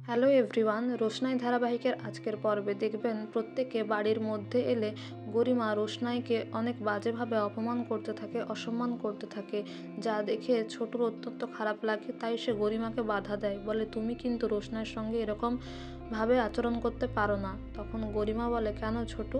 Hello everyone, রোশনাই ধারাবাহিকের আজকের পর্বে দেখবেন প্রত্যেকে বাড়ির মধ্যে এলে গরিমা রোশনাইকে অনেক বাজেভাবে অপমান করতে থাকে, অসম্মান করতে থাকে, যা দেখে ছোটুর অত্যন্ত খারাপ লাগে। তাই সে গরিমাকে বাধা দেয়, বলে তুমি কিন্তু রোশনাইয়ের সঙ্গে এরকম ভাবে আচরণ করতে পারো না। তখন গরিমা বলে, কেন ছোটু,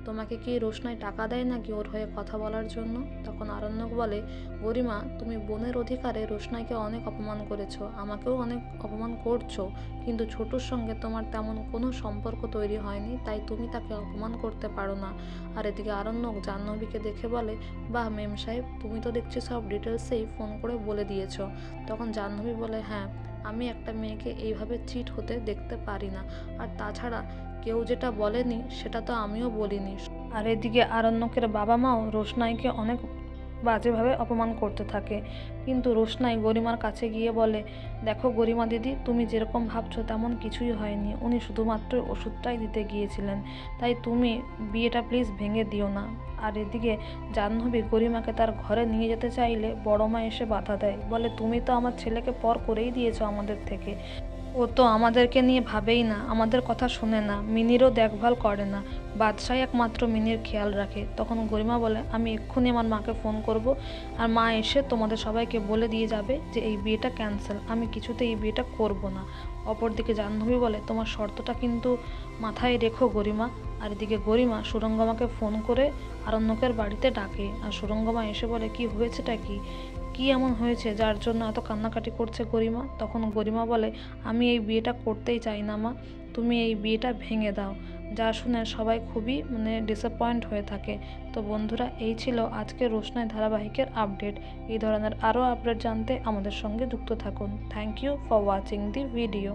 তোমাকে কি রোশনাই টাকা দেয় নাকি ওর হয়ে কথা বলার জন্য? তখন আরণ্যক বলে, গরিমা তুমি বোনের অধিকারে রোশনাইকে অনেক অপমান করেছো, আমাকেও অনেক অপমান করছো, কিন্তু ছোটুর সঙ্গে তোমার তেমন কোনো সম্পর্ক তৈরি হয়নি, তাই তুমি তাকে অপমান করতে পারো না। আর এদিকে আরণ্যক জাহ্নবীকে দেখে বলে, বাহ মেম সাহেব, তুমি তো দেখছি সব ডিটেলসেই ফোন করে বলে দিয়েছো। তখন জাহ্নবী বলে, হ্যাঁ, আমি একটা মেয়েকে এইভাবে চিট হতে দেখতে পারি না, আর তাছাড়া কেউ যেটা বলেনি সেটা তো আমিও বলিনি। আর এদিকে আরণ্যকের বাবা মাও রোশনাইকে অনেক বাজেভাবে অপমান করতে থাকে, কিন্তু রোশনাই গরিমার কাছে গিয়ে বলে, দেখো গরিমা দিদি, তুমি যেরকম ভাবছো তেমন কিছুই হয়নি, উনি শুধুমাত্র ওষুধটাই দিতে গিয়েছিলেন, তাই তুমি বিয়েটা প্লিজ ভেঙে দিও না। আর এদিকে জাহ্নবী গরিমাকে তার ঘরে নিয়ে যেতে চাইলে বড় মা এসে বাধা দেয়, বলে তুমি তো আমার ছেলেকে পর করেই দিয়েছো আমাদের থেকে, ও তো আমাদেরকে নিয়ে ভাবেই না, আমাদের কথা শোনে না, মিনিরও দেখভাল করে না, বাদশাই একমাত্র মিনির খেয়াল রাখে। তখন গরিমা বলে, আমি এক্ষুনি আমার মাকে ফোন করব, আর মা এসে তোমাদের সবাইকে বলে দিয়ে যাবে যে এই বিয়েটা ক্যান্সেল, আমি কিছুতে এই বিয়েটা করব না। অপরদিকে জাহ্নবী বলে, তোমার শর্তটা কিন্তু মাথায় রেখো গরিমা। আর এদিকে গরিমা সুরঙ্গমাকে ফোন করে আরণ্যকের বাড়িতে ডাকে, আর সুরঙ্গমা এসে বলে, কি হয়েছেটা কি, কি এমন হয়েছে যার জন্য এত কান্নাকাটি করছে গরিমা? তখন গরিমা বলে, আমি এই বিয়েটা করতেই চাই না মা, তুমি এই বিয়েটা ভেঙে দাও। যা শুনে সবাই খুবই ডিসঅ্যাপয়েন্ট হয়ে থাকে। তো বন্ধুরা, এই ছিল আজকে রোশনাই ধারাবাহিকের আপডেট। এই ধরনের আরও আপডেট জানতে আমাদের সঙ্গে যুক্ত থাকুন। Thank you for watching the video.